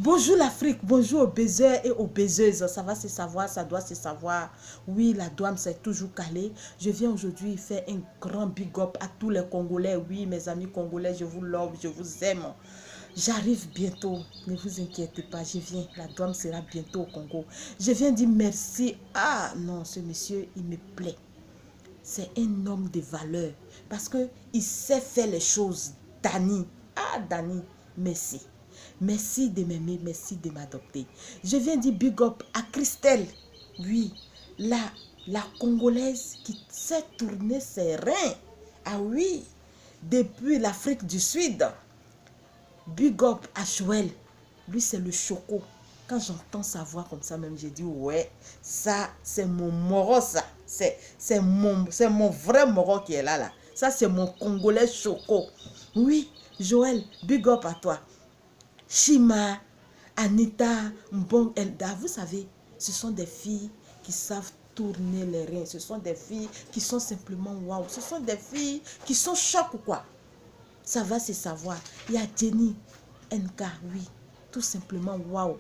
Bonjour l'Afrique, bonjour aux baiseurs et aux baiseuses. Ça va se savoir, ça doit se savoir. Oui, la douane s'est toujours calée. Je viens aujourd'hui faire un grand big up à tous les Congolais. Oui, mes amis congolais, je vous love, je vous aime. J'arrive bientôt, ne vous inquiétez pas, je viens. La douane sera bientôt au Congo. Je viens dire merci. Ah non, ce monsieur, il me plaît. C'est un homme de valeur parce qu'il sait faire les choses. Dani, ah Dani, merci. Merci de m'aimer, merci de m'adopter. Je viens dire big up à Christelle. Oui, la Congolaise qui sait tourner ses reins. Ah oui, depuis l'Afrique du Sud. Big up à Joël. Lui, c'est le choco. Quand j'entends sa voix comme ça, même, j'ai dit, ouais, ça, c'est mon moro, ça. C'est mon vrai moro qui est là, là. Ça, c'est mon Congolais choco. Oui, Joël, big up à toi. Shima, Anita, Mbong, Elda, vous savez, ce sont des filles qui savent tourner les reins. Ce sont des filles qui sont simplement waouh. Ce sont des filles qui sont chocs ou quoi. Ça va se savoir. Il y a Jenny, NK, oui, tout simplement waouh.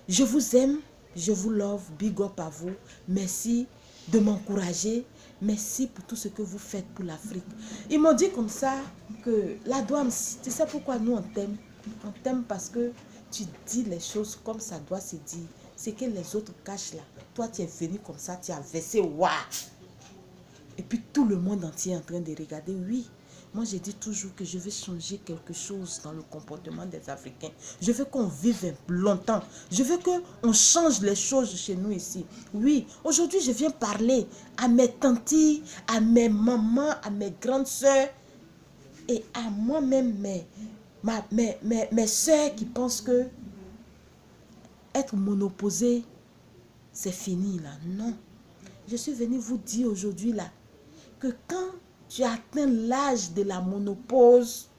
Je vous aime, je vous love, big up à vous. Merci de m'encourager. Merci pour tout ce que vous faites pour l'Afrique. Ils m'ont dit comme ça que la douane, tu sais pourquoi nous on t'aime? On t'aime parce que tu dis les choses comme ça doit se dire. C'est que les autres cachent là. Toi, tu es venu comme ça, tu as versé, waouh. Et puis tout le monde entier est en train de regarder, oui. Moi, je dis toujours que je veux changer quelque chose dans le comportement des Africains. Je veux qu'on vive longtemps. Je veux qu'on change les choses chez nous ici. Oui, aujourd'hui, je viens parler à mes tantis, à mes mamans, à mes grandes soeurs et à moi-même, mes soeurs qui pensent que être monoposé, c'est fini là. Non. Je suis venue vous dire aujourd'hui là que quand tu atteins l'âge de la monopause,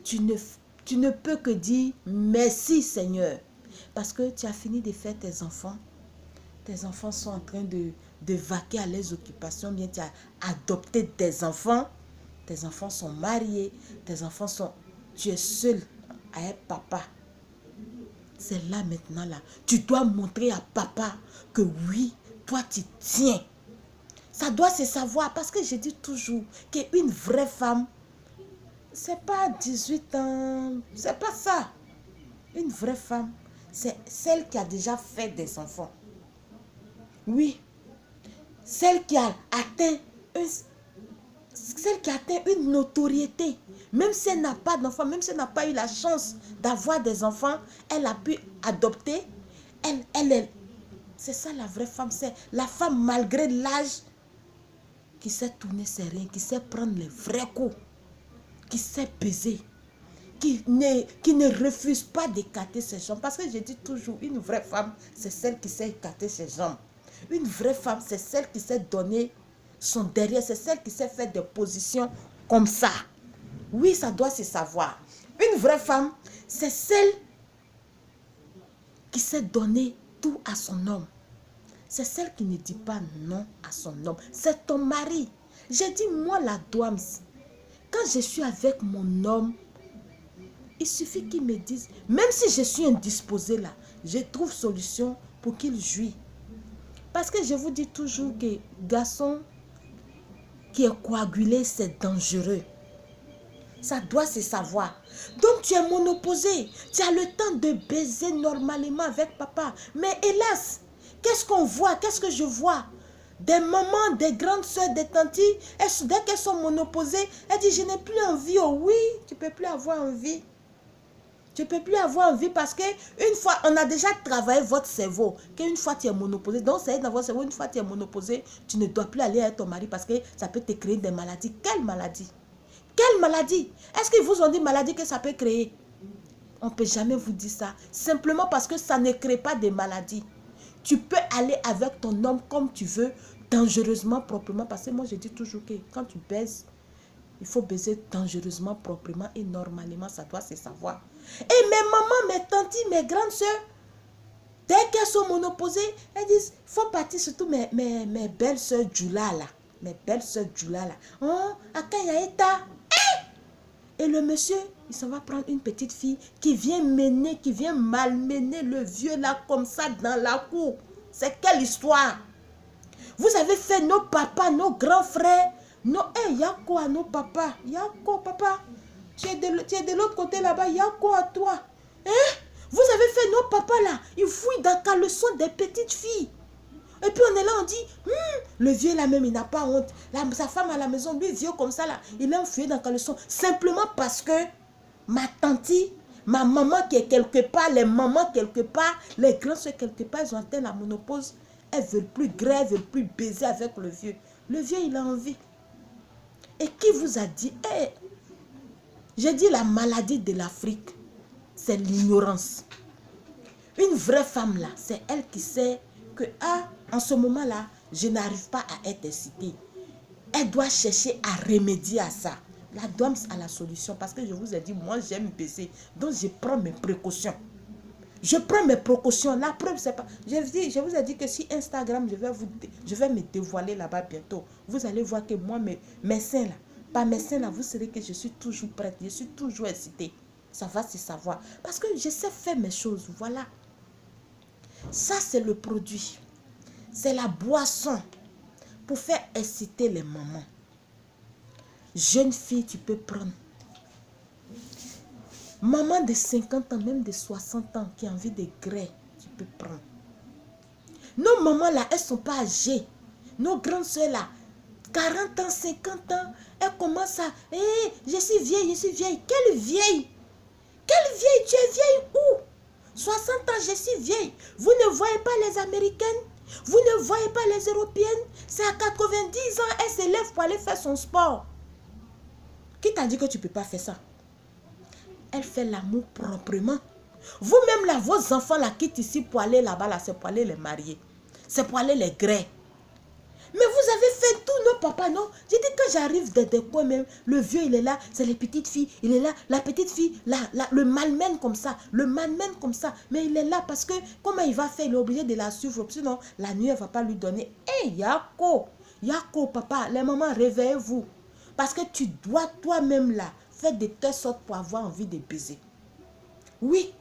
tu ne peux que dire merci Seigneur. Parce que tu as fini de faire tes enfants. Tes enfants sont en train de vaquer à leurs occupations. Bien, tu as adopté des enfants. Tes enfants sont mariés. Tes enfants sont... Tu es seul à être papa. C'est là maintenant là. Tu dois montrer à papa que oui, toi tu tiens. Ça doit se savoir parce que je dis toujours qu'une vraie femme, c'est pas 18 ans, c'est pas ça. Une vraie femme, c'est celle qui a déjà fait des enfants. Oui, celle qui a atteint une notoriété. Même si elle n'a pas d'enfants, même si elle n'a pas eu la chance d'avoir des enfants, elle a pu adopter. C'est ça la vraie femme, c'est la femme malgré l'âge qui sait tourner ses reins, qui sait prendre les vrais coups, qui sait peser, qui ne refuse pas d'écarter ses jambes. Parce que je dis toujours, une vraie femme, c'est celle qui sait écarter ses jambes. Une vraie femme, c'est celle qui sait donner son derrière, c'est celle qui sait faire des positions comme ça. Oui, ça doit se savoir. Une vraie femme, c'est celle qui sait donner tout à son homme. C'est celle qui ne dit pas non à son homme. C'est ton mari. J'ai dit, moi, la douane, quand je suis avec mon homme, il suffit qu'il me dise, même si je suis indisposée là, je trouve solution pour qu'il jouisse. Parce que je vous dis toujours que garçon qui est coagulé, c'est dangereux. Ça doit se savoir. Donc tu es monoposé. Tu as le temps de baiser normalement avec papa. Mais hélas, qu'est-ce qu'on voit? Qu'est-ce que je vois? Des mamans, des grandes soeurs, des tantis, dès qu'elles sont monoposées, elles disent, je n'ai plus envie. Oh oui, tu ne peux plus avoir envie. Tu ne peux plus avoir envie parce qu'une fois, on a déjà travaillé votre cerveau. Qu'une fois tu es monoposé, donc c'est dans votre cerveau, une fois tu es monoposé, tu ne dois plus aller avec ton mari parce que ça peut te créer des maladies. Quelle maladie? Quelle maladie? Est-ce qu'ils vous ont dit maladie que ça peut créer? On ne peut jamais vous dire ça. Simplement parce que ça ne crée pas de maladies. Tu peux aller avec ton homme comme tu veux, dangereusement, proprement. Parce que moi, je dis toujours que quand tu baises, il faut baiser dangereusement, proprement et normalement. Ça doit se savoir. Et mes mamans, mes tantes, mes grandes soeurs, dès qu'elles sont monoposées, elles disent, font partie surtout mes belles soeurs Djoula là. Mes belles soeurs Djoula là. Oh, Akayaeta. Et le monsieur, il s'en va prendre une petite fille qui vient mener, qui vient malmener le vieux là comme ça dans la cour. C'est quelle histoire? Vous avez fait nos papas, nos grands frères. Non, il y a quoi à nos papas? Il y a quoi, papa? Tu es de l'autre côté là-bas, il y a quoi à toi? Hein? Vous avez fait nos papas là. Ils fouillent dans la caleçon des petites filles. Et puis on est là, on dit, le vieux là même, il n'a pas honte. Sa femme à la maison, lui vieux comme ça là, il a fouillé dans la caleçon. Simplement parce que ma tante, ma maman qui est quelque part, les mamans quelque part, les grands soeurs quelque part, ils ont atteint la ménopause. Elles ne veulent plus grève, elles ne veulent plus baiser avec le vieux. Le vieux, il a envie. Et qui vous a dit, j'ai dit la maladie de l'Afrique, c'est l'ignorance. Une vraie femme là, c'est elle qui sait que, en ce moment-là, je n'arrive pas à être excitée. Elle doit chercher à remédier à ça. La dame a la solution parce que je vous ai dit, moi j'aime baiser. Donc je prends mes précautions. Je prends mes précautions. La preuve, c'est pas... Je vous ai dit que si Instagram, je vais me dévoiler là-bas bientôt. Vous allez voir que moi, mes seins là, pas mes seins là, vous savez que je suis toujours prête. Je suis toujours excitée. Ça va se savoir. Parce que je sais faire mes choses. Voilà. Ça, c'est le produit. C'est la boisson pour faire exciter les mamans. Jeune fille, tu peux prendre. Maman de 50 ans, même de 60 ans, qui a envie de grès, tu peux prendre. Nos mamans là, elles ne sont pas âgées. Nos grandes soeurs là, 40 ans, 50 ans, elles commencent à... je suis vieille, je suis vieille. Quelle vieille? Quelle vieille? Tu es vieille où? 60 ans, je suis vieille. Vous ne voyez pas les Américaines? Vous ne voyez pas les Européennes? C'est à 90 ans, elles se lèvent pour aller faire son sport. Qui t'a dit que tu ne peux pas faire ça? Elle fait l'amour proprement. Vous-même là, vos enfants là quittent ici pour aller là-bas, là, c'est pour aller les marier. C'est pour aller les grès. Mais vous avez fait tous nos papas, non? J'ai dit quand j'arrive dans des coins même, le vieux il est là, c'est les petites filles, il est là, la petite fille, le malmène comme ça, le malmène comme ça. Mais il est là parce que comment il va faire? Il est obligé de la suivre, sinon la nuit elle ne va pas lui donner. Yako, Yako papa, les mamans réveillez-vous. Parce que tu dois toi-même là, faire de telle sorte pour avoir envie de baiser. Oui.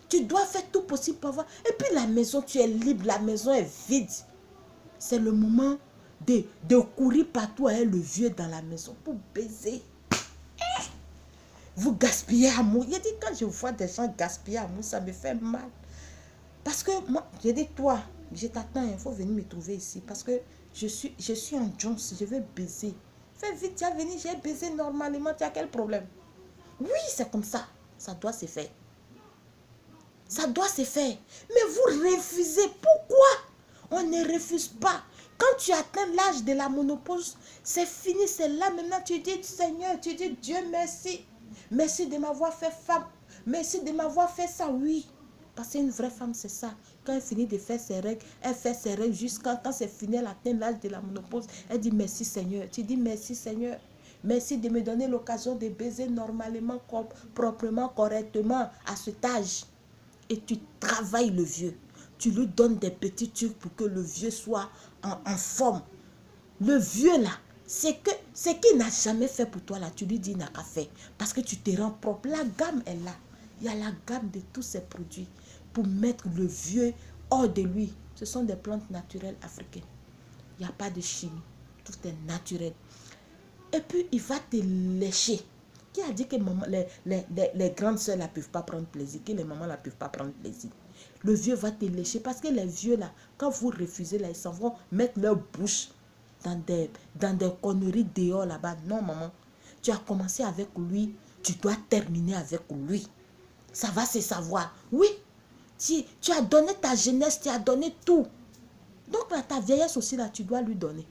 Tu dois faire tout possible pour avoir. Et puis la maison, tu es libre, la maison est vide. C'est le moment de courir partout avec le vieux dans la maison pour baiser. Vous gaspillez amour. Il dit quand je vois des gens gaspiller amour, ça me fait mal. Parce que moi, j'ai dit toi, je t'attends, il faut venir me trouver ici. Parce que je suis en Jones, je vais baiser. Fais vite, tu as venu, j'ai baisé normalement, tu as quel problème? Oui, c'est comme ça. Ça doit se faire. Ça doit se faire. Mais vous refusez. Pourquoi? On ne refuse pas. Quand tu atteins l'âge de la ménopause, c'est fini, c'est là. Maintenant, tu dis, Seigneur, tu dis, Dieu, merci. Merci de m'avoir fait femme. Merci de m'avoir fait ça, oui. Parce qu'une vraie femme, c'est ça. Quand elle finit de faire ses règles, elle fait ses règles jusqu'à quand c'est fini, elle atteint l'âge de la ménopause. Elle dit, merci Seigneur. Tu dis, merci Seigneur. Merci de me donner l'occasion de baiser normalement, proprement, correctement à cet âge. Et tu travailles le vieux. Tu lui donnes des petits trucs pour que le vieux soit en forme. Le vieux là, c'est qu'il n'a jamais fait pour toi là. Tu lui dis il n'a qu'à faire. Parce que tu te rends propre. La gamme est là. Il y a la gamme de tous ces produits pour mettre le vieux hors de lui. Ce sont des plantes naturelles africaines. Il n'y a pas de chimie. Tout est naturel. Et puis il va te lécher. Qui a dit que maman, les grandes soeurs ne peuvent pas prendre plaisir, que les mamans ne peuvent pas prendre plaisir? Le vieux va te lécher parce que les vieux là, quand vous refusez là, ils s'en vont mettre leur bouche dans des conneries dehors là-bas. Non maman, tu as commencé avec lui, tu dois terminer avec lui. Ça va se savoir. Oui, tu as donné ta jeunesse, tu as donné tout. Donc là, ta vieillesse aussi là, tu dois lui donner.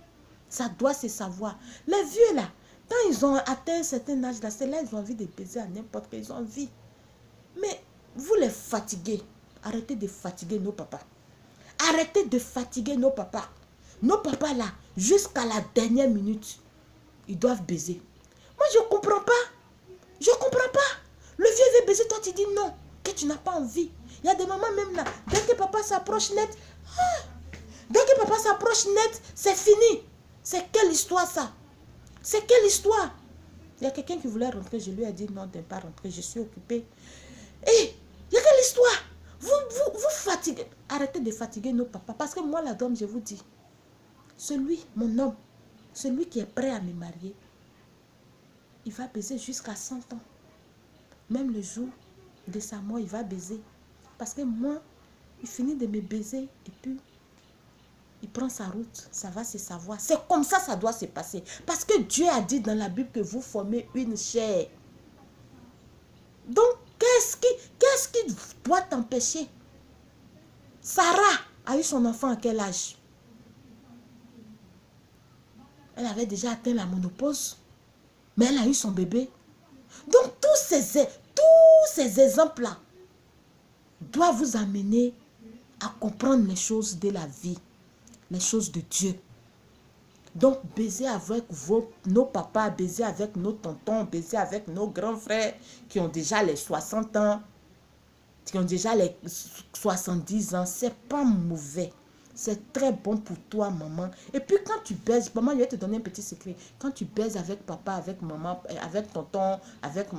Ça doit se savoir. Les vieux là, quand ils ont atteint un certain âge là, c'est là ils ont envie de baiser à n'importe quel, ils ont envie. Mais vous les fatiguez. Arrêtez de fatiguer nos papas. Arrêtez de fatiguer nos papas. Nos papas là, jusqu'à la dernière minute, ils doivent baiser. Moi je ne comprends pas. Je ne comprends pas. Le vieux veut baiser, toi tu dis non, que tu n'as pas envie. Il y a des mamans même là, dès que papa s'approche net, dès que papa s'approche net, c'est fini. C'est quelle histoire ça? C'est quelle histoire? Il y a quelqu'un qui voulait rentrer, je lui ai dit non, de ne pas rentrer, je suis occupée. Hé, il y a quelle histoire? Vous fatiguez. Arrêtez de fatiguer nos papas. Parce que moi, la dame, je vous dis, celui, mon homme, celui qui est prêt à me marier, il va baiser jusqu'à 100 ans. Même le jour de sa mort, il va baiser. Parce que moi, il finit de me baiser et puis il prend sa route. Ça va se savoir. C'est comme ça doit se passer. Parce que Dieu a dit dans la Bible que vous formez une chair. Donc, qu'est-ce qui doit t'empêcher? Sarah a eu son enfant à quel âge? Elle avait déjà atteint la ménopause. Mais elle a eu son bébé. Donc, tous ces exemples-là doivent vous amener à comprendre les choses de la vie, les choses de Dieu. Donc, baiser avec nos papas, baiser avec nos tontons, baiser avec nos grands frères qui ont déjà les 60 ans, qui ont déjà les 70 ans, c'est pas mauvais. C'est très bon pour toi, maman. Et puis, quand tu baises, maman, je vais te donner un petit secret. Quand tu baises avec papa, avec maman, avec tonton, avec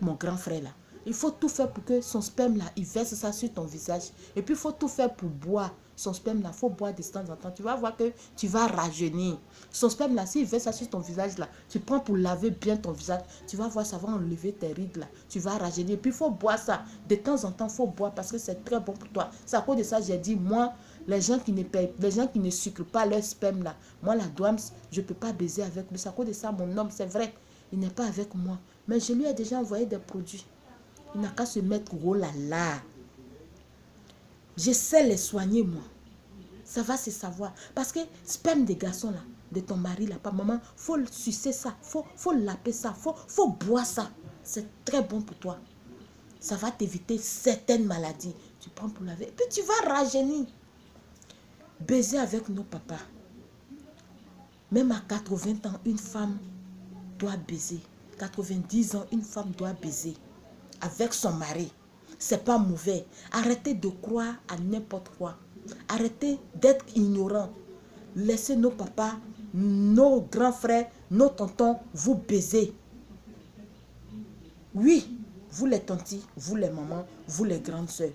mon grand frère, là, il faut tout faire pour que son sperme, là, il verse ça sur ton visage. Et puis, il faut tout faire pour boire. Son sperme, là, il faut boire de temps en temps. Tu vas voir que tu vas rajeunir. Son sperme, là, s'il verse ça sur ton visage, là, tu prends pour laver bien ton visage. Tu vas voir, ça va enlever tes rides, là. Tu vas rajeunir. Et puis, il faut boire ça. De temps en temps, il faut boire parce que c'est très bon pour toi. C'est à cause de ça, j'ai dit, moi, les gens qui ne sucrent pas leur sperme, là, moi, la douane, je ne peux pas baiser avec lui. C'est à cause de ça, mon homme, c'est vrai, il n'est pas avec moi. Mais je lui ai déjà envoyé des produits. Il n'a qu'à se mettre, oh là là. Je sais les soigner, moi. Ça va se savoir. Parce que sperme des garçons, là, de ton mari, là, pas maman, faut sucer ça, faut laper ça, faut boire ça. C'est très bon pour toi. Ça va t'éviter certaines maladies. Tu prends pour laver. Et puis tu vas rajeunir. Baiser avec nos papas. Même à 80 ans, une femme doit baiser. 90 ans, une femme doit baiser. Avec son mari. C'est pas mauvais. Arrêtez de croire à n'importe quoi. Arrêtez d'être ignorant. Laissez nos papas, nos grands frères, nos tontons vous baiser. Oui, vous les tantis, vous les mamans, vous les grandes soeurs.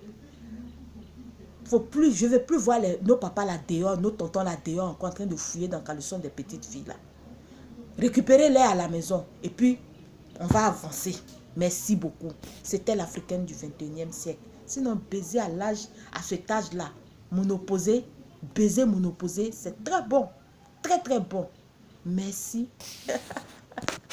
Je ne veux plus voir nos papas là dehors, nos tontons là dehors encore en train de fouiller dans le caleçon des petites filles là. Récupérez-les à la maison et puis on va avancer. Merci beaucoup. C'était l'Africaine du 21e siècle. Sinon, baiser à cet âge-là, baiser monoposé, c'est très bon. Très, très bon. Merci.